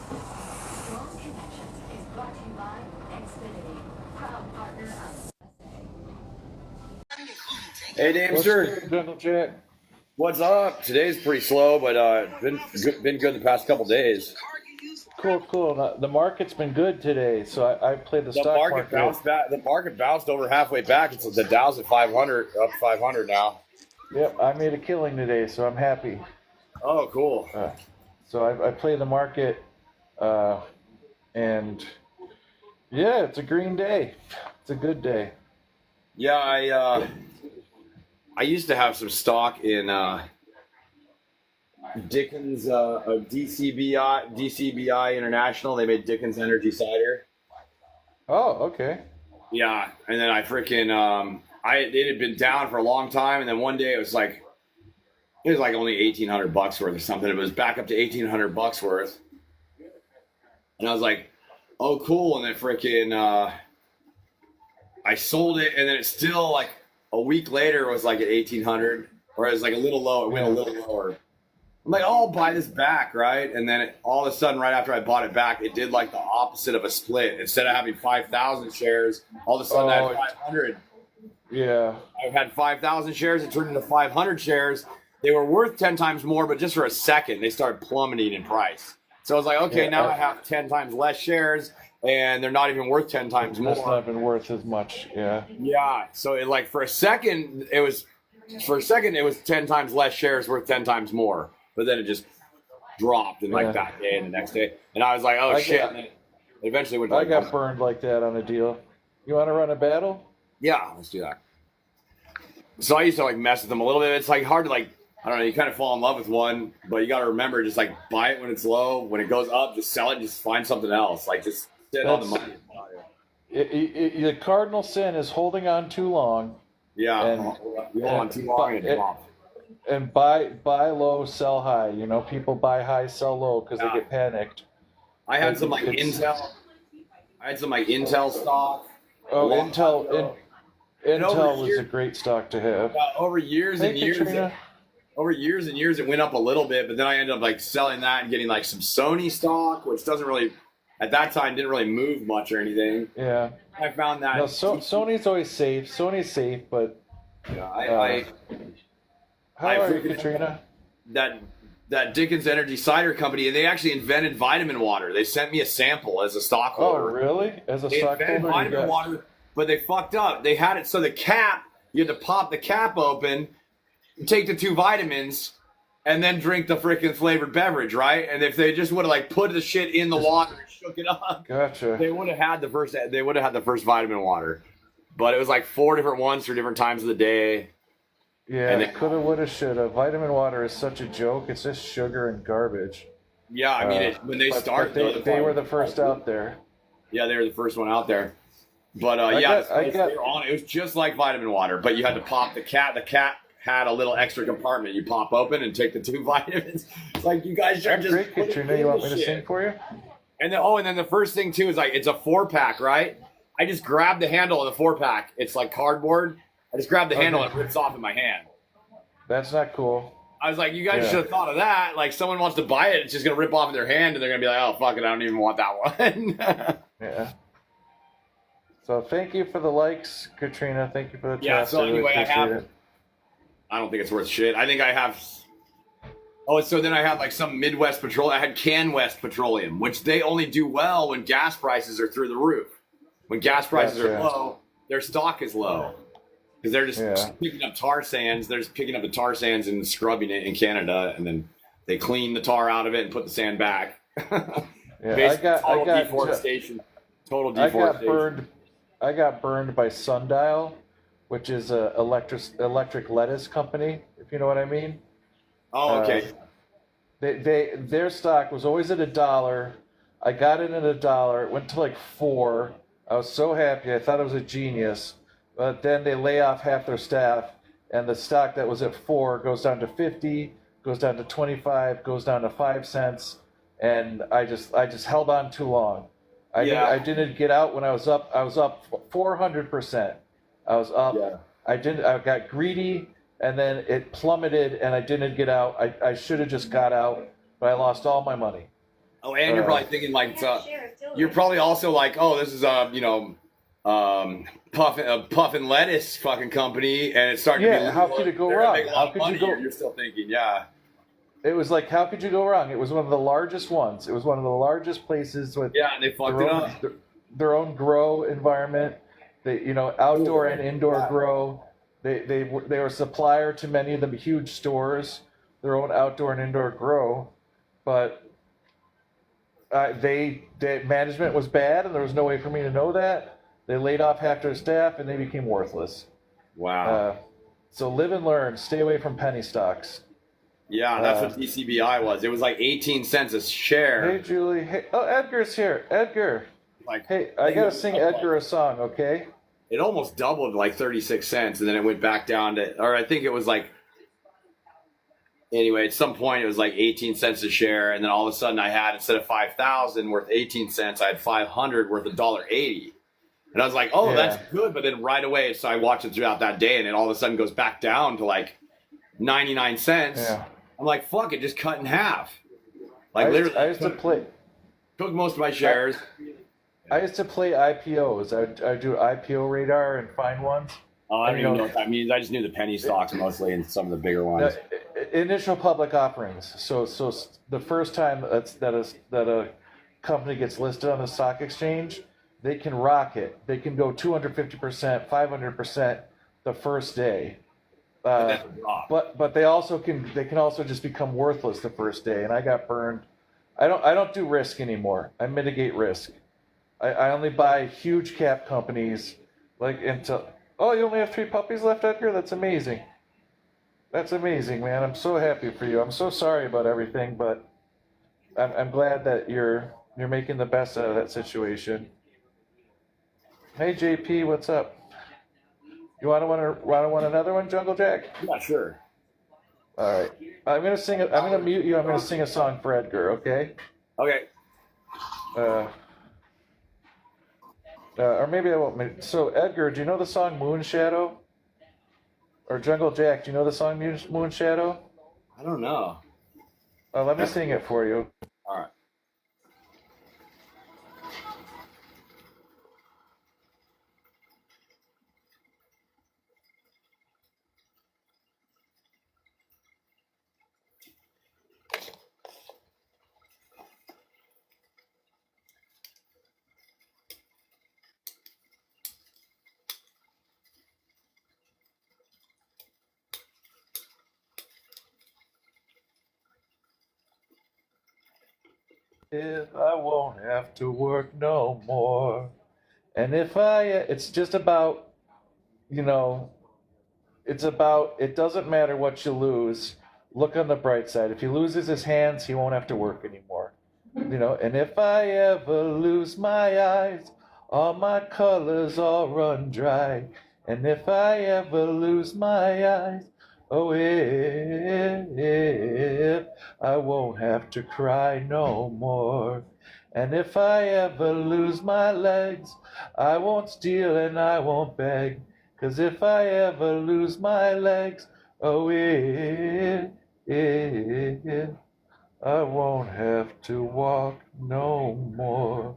Strong Connections is brought to you by Xfinity, proud partner of Hey, What's Damester. good, Gentle Jack? What's up? Today's pretty slow, but been good the past couple days. Cool, cool. Now, the market's been good today, so I played the The stock market market. bounced back. The market bounced over halfway back. It's the Dow's at 500, up 500 now. Yep, I made a killing today, so I'm happy. Oh, cool. So I played the market, and yeah, it's a green day. It's a good day. Yeah, I used to have some stock in Dickens DCBI International. They made Dickens Energy Cider. Oh, okay. Yeah, and then I freaking it had been down for a long time, and then one day it was like only $1,800 worth or something. It was back up to $1,800 worth, and I was like, "Oh, cool!" And then freaking I sold it, and then it's still like a week later it was like at 1,800, or it was like a little low. It went a little lower. I'm like, oh, I'll buy this back, right? And then all of a sudden, right after I bought it back, it did like the opposite of a split. Instead of having 5,000 shares, all of a sudden I had 500. Yeah. I had 5,000 shares. It turned into 500 shares. They were worth 10 times more, but just for a second, they started plummeting in price. So I was like, okay, now I have 10 times less shares, and they're not even worth 10 times more. It's not even worth as much. Yeah. Yeah. So it like for a second, it was 10 times less shares worth 10 times more. But then it just dropped in like that day and the next day. And I was like, oh, shit. And then it eventually went. I got burned like that on a deal. You want to run a battle? Yeah, let's do that. So I used to like mess with them a little bit. It's like hard to like, I don't know, you kind of fall in love with one, but you got to remember, just like buy it when it's low. When it goes up, just sell it and just find something else. Like just sit on the money. The cardinal sin is holding on too long. Yeah, you hold on too long and it drops. And buy low, sell high. You know, people buy high, sell low because they get panicked. I had some like Intel. I had some like Intel stock. Oh, Intel was a great stock to have. Over years and years, it went up a little bit, but then I ended up like selling that and getting like some Sony stock, which doesn't really, at that time, didn't really move much or anything. Yeah. I found that. No, Sony's always safe. Sony's safe, but. Yeah, How are you, Katrina? That Dickens Energy Cider Company, and they actually invented vitamin water. They sent me a sample as a stockholder. Oh, really? As a stockholder? They invented vitamin water, but they fucked up. They had it so the cap, you had to pop the cap open, take the 2 vitamins, and then drink the freaking flavored beverage, right? And if they just would have like put the shit in the water and shook it up, gotcha. They would have had the first vitamin water. But it was like 4 different ones for different times of the day. Yeah, and coulda, woulda, shoulda. Vitamin water is such a joke. It's just sugar and garbage. Yeah, I mean, when they started, they were the first out there. Yeah, they were the first one out there. But it was just like vitamin water, but you had to pop the cap. The cap had a little extra compartment. You pop open and take the 2 vitamins. It's like, you guys should just. Great, Katrina. You want me to sing for you? And then the first thing too is like, it's a 4-pack, right? I just grabbed the handle of the 4-pack. It's like cardboard. I just grabbed the handle and it rips off in my hand. That's not cool. I was like, you guys should have thought of that. Like, someone wants to buy it, it's just going to rip off in their hand, and they're going to be like, oh, fuck it, I don't even want that one. Yeah. So thank you for the likes, Katrina. Thank you for the chat. Yeah, so anyway, I don't think it's worth shit. I think I have... Oh, so then I have like some Midwest Petroleum. I had CanWest Petroleum, which they only do well when gas prices are through the roof. When gas prices are low, their stock is low. Because they're just picking up tar sands. They're just picking up the tar sands and scrubbing it in Canada, and then they clean the tar out of it and put the sand back. Total deforestation. I got burned by Sundial, which is a electric lettuce company, if you know what I mean. Oh, okay. Their stock was always at $1. I got it at $1. It went to like $4. I was so happy. I thought it was a genius. But then they lay off half their staff, and the stock that was at $4 goes down to 50, goes down to 25, goes down to 5 cents, and I just held on too long. I didn't get out when I was up. I was up 400%. I was up. Yeah. I got greedy, and then it plummeted, and I didn't get out. I should have just got out, but I lost all my money. Oh, and you're probably thinking like, you're probably also like, oh, this is puff and lettuce fucking company, and it's starting to be. How could it go they're wrong? Make a lot How of could money you go? here. You're still thinking, yeah. It was like, how could you go wrong? It was one of the largest ones. It was one of the largest places with Yeah, and they fucked it up. their own grow environment. They, outdoor and indoor grow. They were a supplier to many of the huge stores. Their own outdoor and indoor grow, but management was bad, and there was no way for me to know that. They laid off half their staff, and they became worthless. Wow. So live and learn. Stay away from penny stocks. Yeah, that's what DCBI was. It was like 18 cents a share. Hey, Julie. Hey, oh, Edgar's here. Edgar. Like, hey, I gotta sing Edgar a song, okay? It almost doubled like 36 cents, and then it went back down to, or I think it was like, anyway, at some point it was like 18 cents a share, and then all of a sudden I had, instead of 5,000 worth 18 cents, I had 500 worth $1.80. And I was like, oh, that's good. But then right away, so I watched it throughout that day, and it all of a sudden goes back down to like 99 cents. Yeah. I'm like, fuck it, just cut in half. Like I used to play. Took most of my shares. I used to play IPOs. I do IPO radar and find ones. Oh, I don't even know what that means. I just knew the penny stocks mostly and some of the bigger ones. Initial public offerings. So the first time that a company gets listed on the stock exchange, they can rocket. They can go 250%, 500% the first day. But they can also just become worthless the first day. And I got burned. I don't do risk anymore. I mitigate risk. I only buy huge cap companies like until. Oh, you only have 3 puppies left, Edgar? That's amazing. That's amazing, man. I'm so happy for you. I'm so sorry about everything, but I'm glad that you're making the best out of that situation. Hey, JP, what's up? You want another one, Jungle Jack? Yeah, sure. All right. I'm gonna mute you. I'm gonna sing a song for Edgar. Okay. Okay. Or maybe I won't. So, Edgar, do you know the song Moon Shadow? Or Jungle Jack, do you know the song Moon Shadow? I don't know. Let me sing it for you. All right. If I won't have to work no more. And it's just about, it doesn't matter what you lose. Look on the bright side. If he loses his hands, he won't have to work anymore. And if I ever lose my eyes, all my colors all run dry. And if I ever lose my eyes, oh, if I won't have to cry no more. And if I ever lose my legs, I won't steal and I won't beg. 'Cause if I ever lose my legs, oh, if I won't have to walk no more.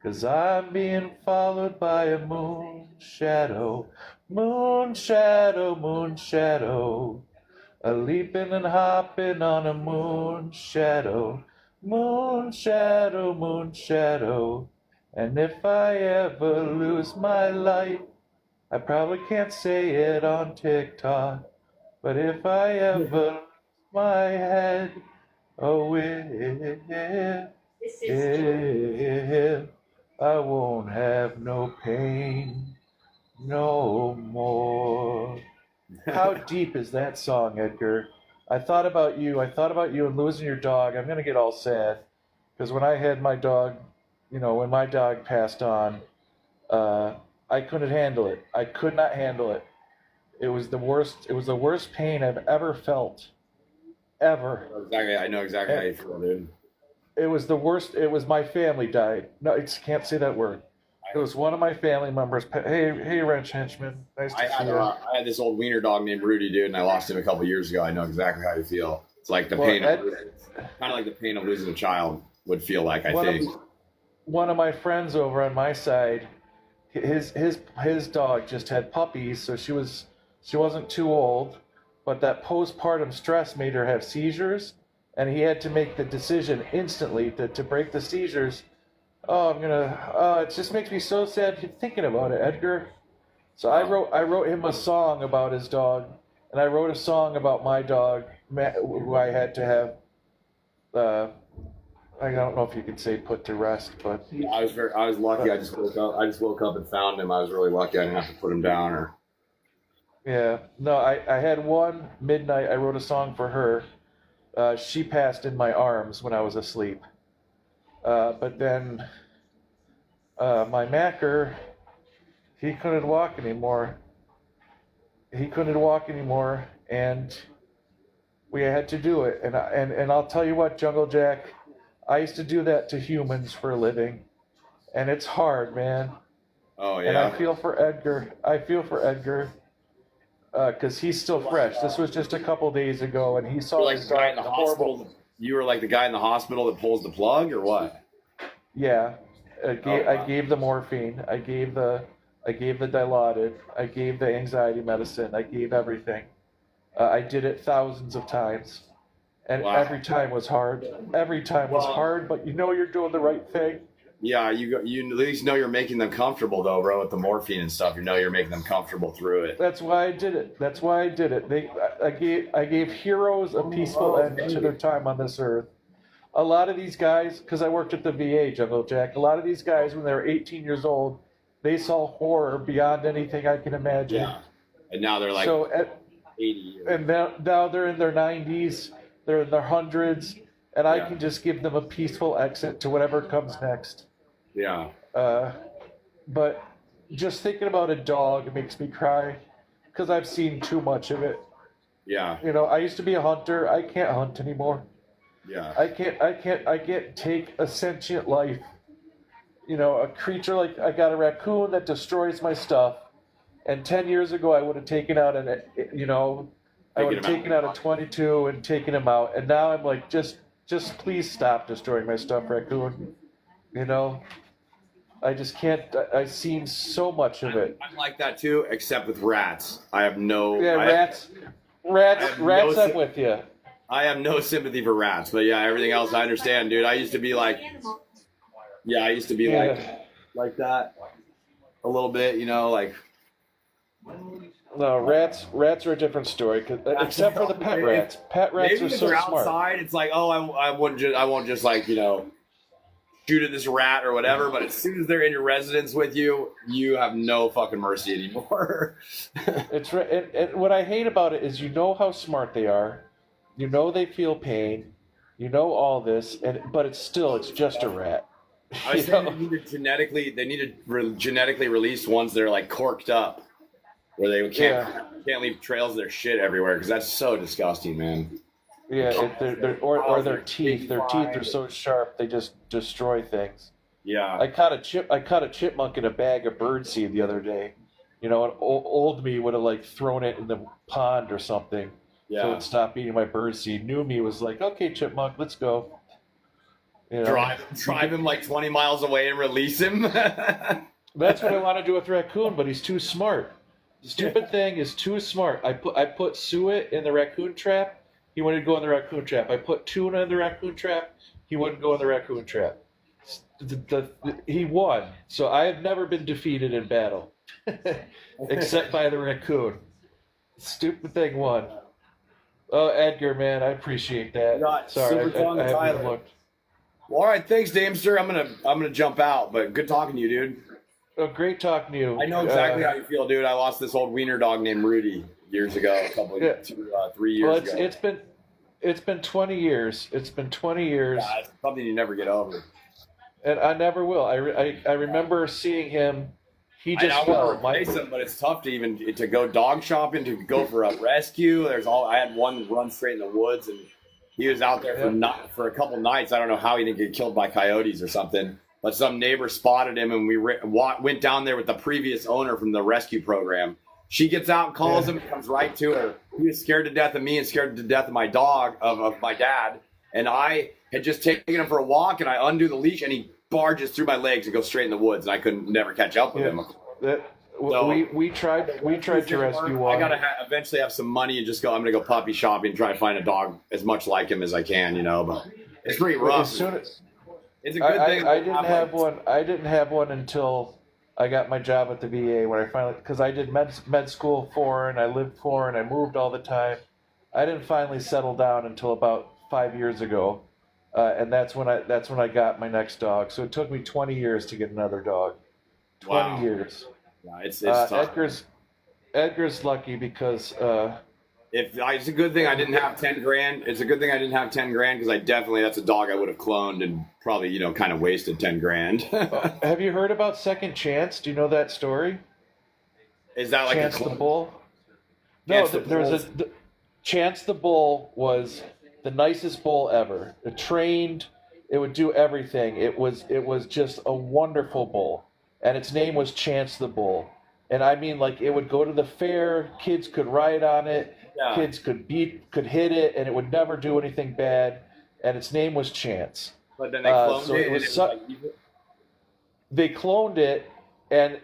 'Cause I'm being followed by a moon shadow. Moon shadow, moon shadow. A leaping and hopping on a moon shadow. Moon shadow, moon shadow. And if I ever lose my light, I probably can't say it on TikTok. But if I ever lose my head, oh, if I won't have no pain no more. How deep is that song, Edgar? I thought about you and losing your dog. I'm going to get all sad. Because when I had my dog, when my dog passed on, I couldn't handle it. I could not handle it. It was the worst. It was the worst pain I've ever felt. Ever. Exactly. I know exactly how you feel, dude. It was the worst. It was my family died. No, I just can't say that word. It was one of my family members. Hey, Wrench Henchman. Nice to see you. I had this old wiener dog named Rudy, dude, and I lost him a couple years ago. I know exactly how you feel. It's like the pain, kind of like the pain of losing a child. would feel like. I think. One of my friends over on my side, his dog just had puppies, so she wasn't too old, but that postpartum stress made her have seizures, and he had to make the decision instantly to break the seizures. Oh, it just makes me so sad thinking about it, Edgar. So I wrote him a song about his dog, and I wrote a song about my dog, who I had to have. I don't know if you could say put to rest, but I was lucky. I just woke up and found him. I was really lucky. I didn't have to put him down or. Yeah, no, I had one midnight. I wrote a song for her. She passed in my arms when I was asleep. But then my Macker, he couldn't walk anymore. And we had to do it. And I'll tell you what, Jungle Jack, I used to do that to humans for a living, and it's hard, man. Oh yeah. And I feel for Edgar. Because he's still fresh. This was just a couple days ago, and he saw like this the guy dog in the horrible. hospital. You were like the guy in the hospital that pulls the plug, or what? Yeah, I wow. gave the morphine. I gave the Dilaudid. I gave the anxiety medicine. I gave everything. I did it thousands of times, and Wow. every time was hard. Every time was hard, but you know you're doing the right thing. Yeah, you at least know you're making them comfortable though, bro, with the morphine and stuff. You know you're making them comfortable through it. That's why I did it. I gave heroes a peaceful end to their time on this earth. A lot of these guys, because I worked at the VA, Jungle Jack, a lot of these guys, when they were 18 years old, they saw horror beyond anything I can imagine. Yeah. And now they're like 80 years. And now they're in their 90s, they're in their hundreds, and I Yeah. can just give them a peaceful exit to whatever comes next. Yeah. But just thinking about a dog, it makes me cry because I've seen too much of it. Yeah. You know, I used to be a hunter. I can't hunt anymore. Yeah. I can't take a sentient life. You know, a creature like I got a raccoon that destroys my stuff. And 10 years ago, I would have taken out I would have taken out a 22 and taken him out. And now I'm like, just please stop destroying my stuff, raccoon. You know, I just can't. I've seen so much of it. I'm like that too, except with rats. I have no. Yeah, rats. I'm with you. I have no sympathy for rats, but yeah, everything else I understand, dude. I used to be like, like that a little bit, you know, like. No, rats are a different story, except for the pet rats. Pet rats Maybe are if so they're smart. outside, it's like, oh, I won't just like, you know, shoot at this rat or whatever. But as soon as they're in your residence with you, you have no fucking mercy anymore. It's right. And what I hate about it is, you know how smart they are, you know they feel pain, you know all this, but it's just a rat. I was saying they need to genetically release ones that are like corked up, where they can't leave trails of their shit everywhere, because that's so disgusting, man. Yeah, or their teeth. Their teeth are so sharp they just destroy things. Yeah. I caught a chipmunk in a bag of birdseed the other day. You know, an old me would have like thrown it in the pond or something. Yeah. So it stopped eating my birdseed. New me was like, okay, chipmunk, let's go. You know? Drive him like 20 miles away and release him. That's what I want to do with raccoon, but he's too smart. The stupid thing is too smart. I put Suet in the raccoon trap. He wanted to go in the raccoon trap. I put Tuna in the raccoon trap. He wouldn't go in the raccoon trap. He won. So I have never been defeated in battle, except by the raccoon. Stupid thing won. Oh, Edgar, man, I appreciate that. Sorry, I haven't looked. Well, all right, thanks, Damester. I'm gonna jump out, but good talking to you, dude. Oh, great talking to you. I know exactly how you feel, dude. I lost this old wiener dog named Rudy years ago, 3 years ago. It's been 20 years. It's been 20 years. Yeah, it's something you never get over. And I never will. I remember seeing him. He just fell. Replace him, but it's tough to go dog shopping, to go for a rescue. I had one run straight in the woods, and he was out there for a couple nights. I don't know how he didn't get killed by coyotes or something. But some neighbor spotted him, and we went down there with the previous owner from the rescue program. She gets out and calls him, comes right to her. He was scared to death of me and scared to death of my dog, of my dad. And I had just taken him for a walk, and I undo the leash, and he barges through my legs and goes straight in the woods, and I couldn't never catch up with him. We tried to rescue one. I gotta eventually have some money and just go. I'm gonna go puppy shopping and try to find a dog as much like him as I can, but it's pretty rough. It's a good thing. I didn't have one. I didn't have one until I got my job at the VA, when I finally, because I did med school and I lived and I moved all the time. I didn't finally settle down until about 5 years ago, and that's when I got my next dog. So it took me 20 years to get another dog. 20 years. Yeah, it's tough. Edgar's lucky because it's a good thing I didn't have 10 grand. It's a good thing I didn't have 10 grand, because that's a dog I would have cloned and probably kind of wasted 10 grand. Have you heard about Second Chance? Do you know that story? Is that like Chance the Bull? No, there was Chance the Bull was the nicest bull ever. It trained, it would do everything. It was just a wonderful bull. And its name was Chance the Bull. And I mean, like, it would go to the fair, kids could ride on it, kids could hit it, and it would never do anything bad. And its name was Chance. But then they cloned they cloned it and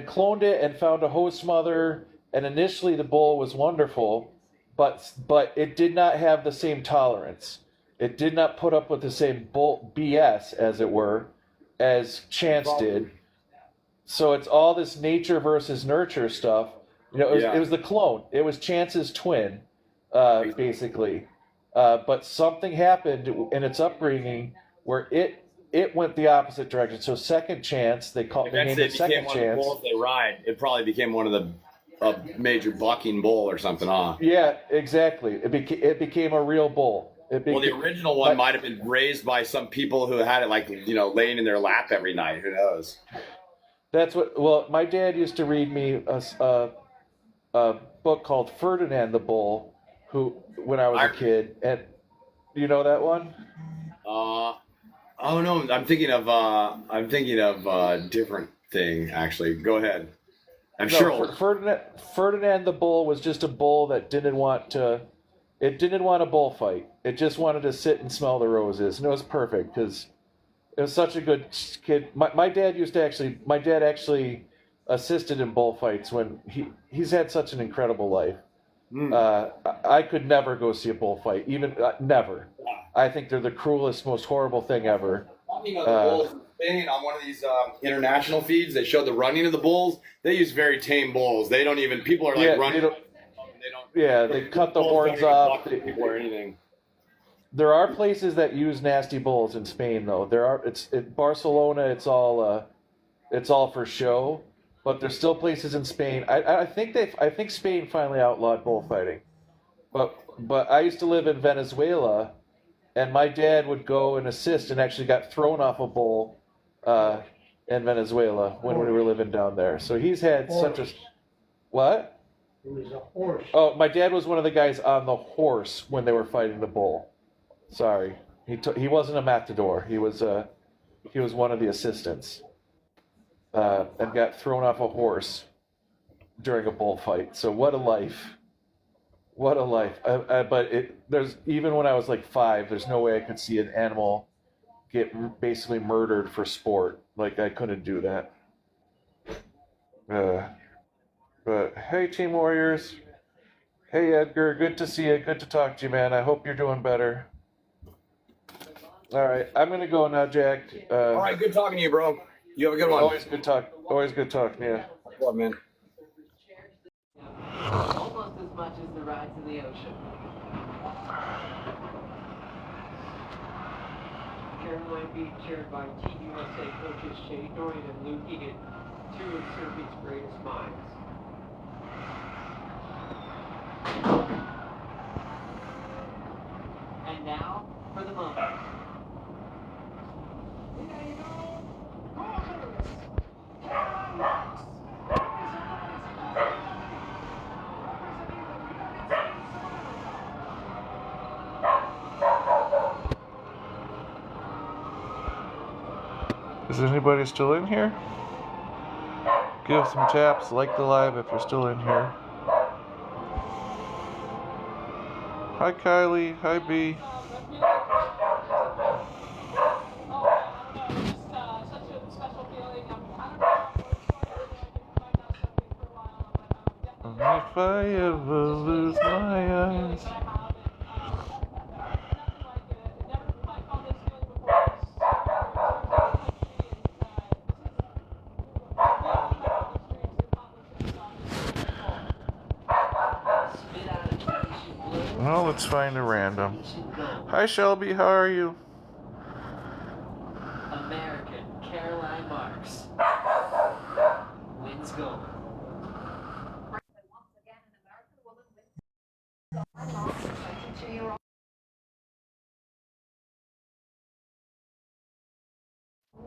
cloned it and found a host mother. And initially the bull was wonderful, but it did not have the same tolerance. It did not put up with the same bull BS, as it were, as Chance did. So it's all this nature versus nurture stuff. It was the clone. It was Chance's twin, basically. But something happened in its upbringing where it went the opposite direction. So Second Chance, they named it Second Chance. Bulls they ride. It probably became one of the major bucking bull or something, huh? Yeah, exactly. It became a real bull. The original one might have been raised by some people who had it laying in their lap every night. Who knows? That's what. Well, my dad used to read me a book called Ferdinand the Bull, when I was a kid, and you know that one? Oh no, I'm thinking of a different thing. Actually, go ahead. Ferdinand the Bull was just a bull that didn't want a bullfight. It just wanted to sit and smell the roses, and it was perfect because it was such a good kid. My dad actually assisted in bullfights when he's had such an incredible life. I could never go see a bullfight, even never. I think they're the cruelest, most horrible thing ever. Talking about the bulls in Spain, on one of these international feeds, they showed the running of the bulls. They use very tame bulls. They don't even. People are running. They cut the horns off. People or anything. There are places that use nasty bulls in Spain, though. Barcelona. It's all for show, but there's still places in Spain. I think Spain finally outlawed bullfighting, but I used to live in Venezuela, and my dad would go and assist, and actually got thrown off a bull in Venezuela when we were living down there. So he's had such a what? It was a horse. Oh, my dad was one of the guys on the horse when they were fighting the bull. Sorry, he wasn't a matador. He was one of the assistants, and got thrown off a horse during a bullfight. So what a life! What a life! There's even when I was like 5, there's no way I could see an animal get basically murdered for sport. Like, I couldn't do that. But hey, Team Warriors. Hey, Edgar. Good to see you. Good to talk to you, man. I hope you're doing better. All right, I'm gonna go now, Jack. All right, good talking to you, bro. You have a good one. Always good talk. Always good talking. Yeah. What, man? Almost as much as the rides in the ocean. Caroline being chaired by Team USA coaches Shane Dorian and Luke Egan, 2 of Serbia's greatest minds. And now for the moment. Is anybody still in here? Give some taps, like the live if you're still in here. Hi Kylie, hi B. if I ever lose my eyes. Well, let's find a random. Hi, Shelby. How are you? American Caroline Marks. Wins gold. Once again, an American woman wins the 22-year-old.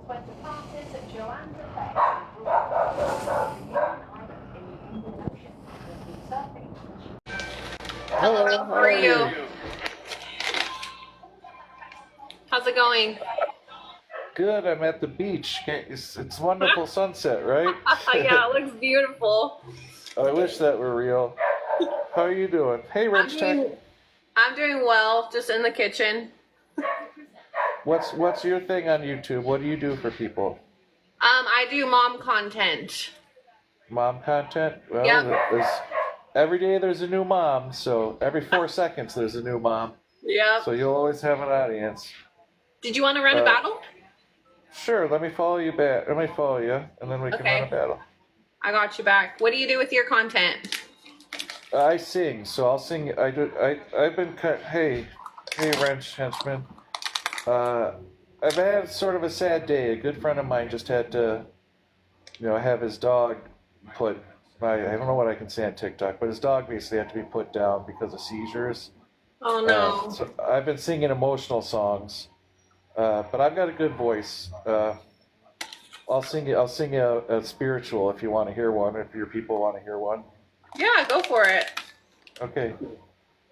Went to practice at Joanne's Effect in the Indian Ocean with surfing. Hello. How are you? How's it going? Good. I'm at the beach. It's wonderful sunset, right? Yeah, it looks beautiful. I wish that were real. How are you doing? Hey, Rich Tech. I'm doing well, just in the kitchen. What's your thing on YouTube? What do you do for people? I do mom content. Mom content? Well, Yep. every day there's a new mom, so every 4 seconds there's a new mom. Yep. So you'll always have an audience. Did you want to run a battle? Sure, let me follow you back. Let me follow you, and then we can Okay. run a battle. I got you back. What do you do with your content? I sing, so I'll sing. I've been cut. Hey, Wrench Henchman. I've had sort of a sad day. A good friend of mine just had to, have his dog put. I don't know what I can say on TikTok, but his dog basically had to be put down because of seizures. Oh no. So I've been singing emotional songs, but I've got a good voice. I'll sing you a spiritual if you want to hear one. If your people want to hear one. Yeah, go for it. Okay.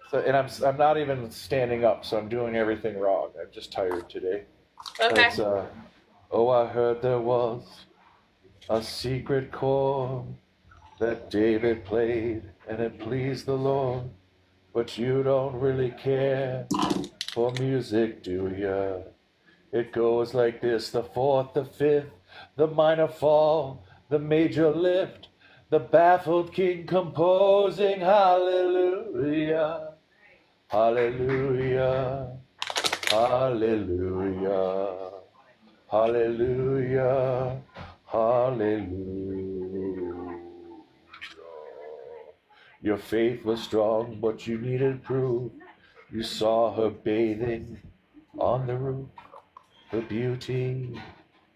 So, and I'm not even standing up, so I'm doing everything wrong. I'm just tired today. Okay. It's, oh, I heard there was a secret chord that David played, and it pleased the Lord. But you don't really care for music, do ya? It goes like this: the fourth, the fifth, the minor fall, the major lift, the baffled king composing hallelujah, hallelujah, hallelujah, hallelujah, hallelujah. Your faith was strong, but you needed proof. You saw her bathing on the roof, her beauty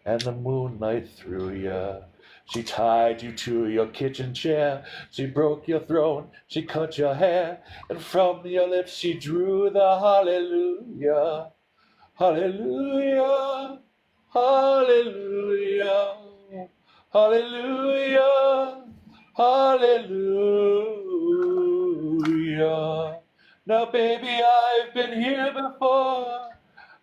and the moonlight through ya. She tied you to your kitchen chair. She broke your throne. She cut your hair. And from your lips she drew the hallelujah. Hallelujah. Hallelujah. Hallelujah. Hallelujah. Now, baby, I've been here before.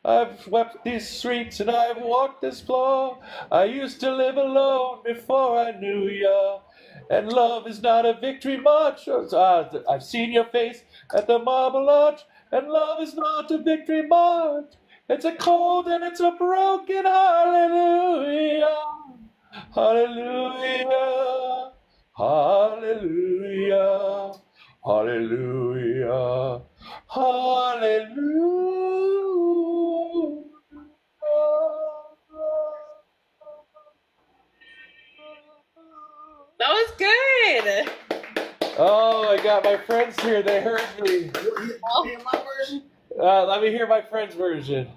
I've swept these streets and I've walked this floor. I used to live alone before I knew ya. And love is not a victory march. I've seen your face at the Marble Arch. And love is not a victory march. It's a cold and it's a broken hallelujah. Hallelujah. Hallelujah. Hallelujah. Hallelujah. That was good. Oh, I got my friends here. They heard me. My version? Let me hear my friend's version.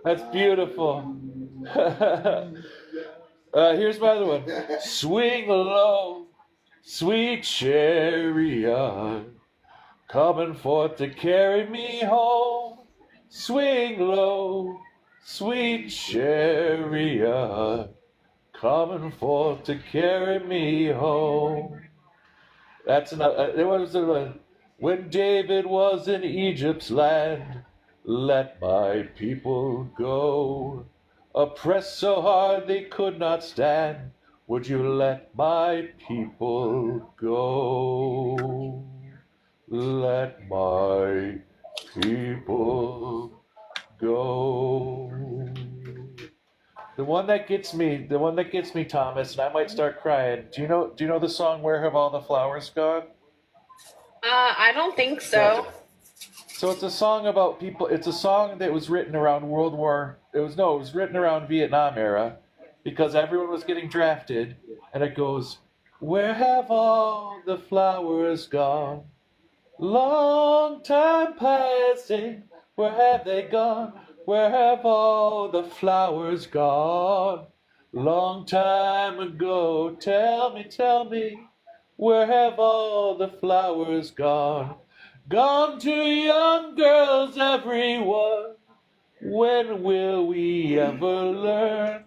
That's beautiful. Here's my other one. Swing low, sweet chariot, coming forth to carry me home. Swing low, sweet chariot, coming forth to carry me home. That's another. There was a, when David was in Egypt's land. Let my people go. Oppressed so hard they could not stand. Would you let my people go? Let my people go. The one that gets me, Thomas, and I might start crying. Do you know the song "Where Have All the Flowers Gone"? I don't think so. So it's a song about people. It's a song that was written around World War. It was written around Vietnam era, because everyone was getting drafted, and it goes, "Where have all the flowers gone? Long time passing, where have they gone? Where have all the flowers gone? Long time ago, tell me, where have all the flowers gone? Gone to young girls, everyone. When will we ever learn?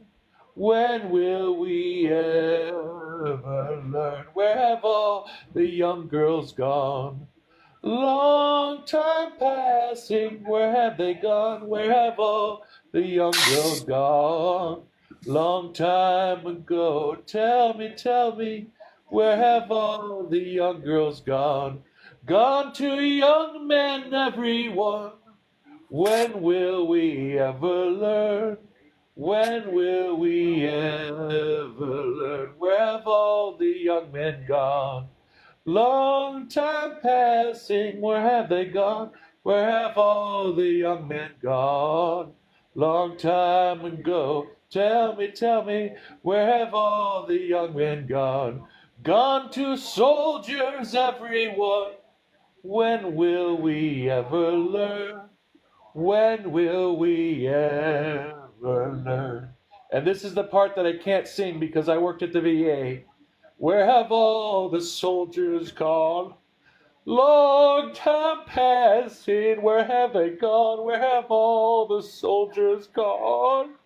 When will we ever learn? Where have all the young girls gone? Long time passing, where have they gone? Where have all the young girls gone? Long time ago, tell me, where have all the young girls gone? Gone to young men, everyone. When will we ever learn? When will we ever learn? Where have all the young men gone? Long time passing, where have they gone? Where have all the young men gone? Long time ago, tell me, where have all the young men gone? Gone to soldiers, everyone. When will we ever learn? When will we ever learn? And this is the part that I can't sing because I worked at the VA. Where have all the soldiers gone? Long time passing, where have they gone? Where have all the soldiers gone?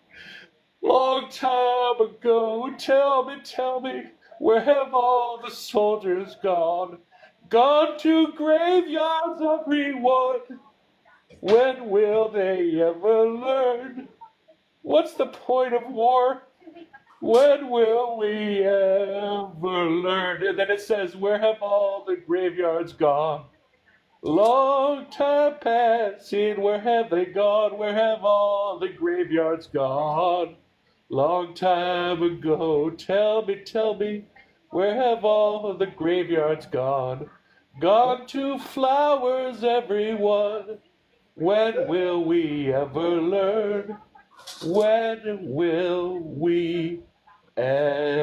Long time ago, tell me, where have all the soldiers gone? Gone to graveyards, everyone. When will they ever learn? What's the point of war? When will we ever learn? And then it says, where have all the graveyards gone? Long time passing, where have they gone? Where have all the graveyards gone? Long time ago, tell me, where have all the graveyards gone? Gone to flowers, everyone. When will we ever learn? When will we ever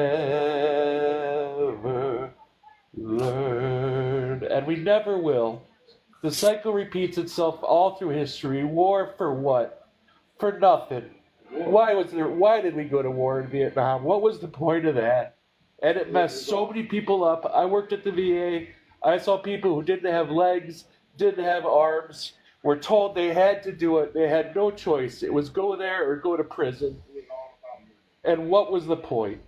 learn? And we never will. The cycle repeats itself all through history. War for what? For nothing. Why did we go to war in Vietnam? What was the point of that? And it messed so many people up. I worked at the VA. I saw people who didn't have legs, didn't have arms, were told they had to do it. They had no choice. It was go there or go to prison. And what was the point?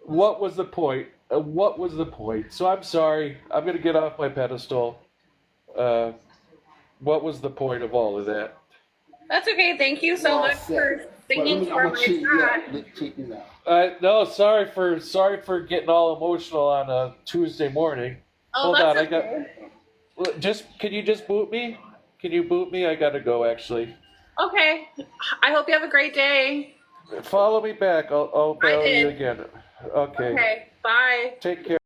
What was the point? What was the point? So I'm sorry. I'm going to get off my pedestal. What was the point of all of that? That's okay. Thank you so much for singing for my dad. No, sorry for getting all emotional on a Tuesday morning. Oh, Hold that's on, okay. Can you just boot me? Can you boot me? I gotta go actually. Okay. I hope you have a great day. Follow me back. I'll bail you did. again. Okay. Okay. Bye. Take care.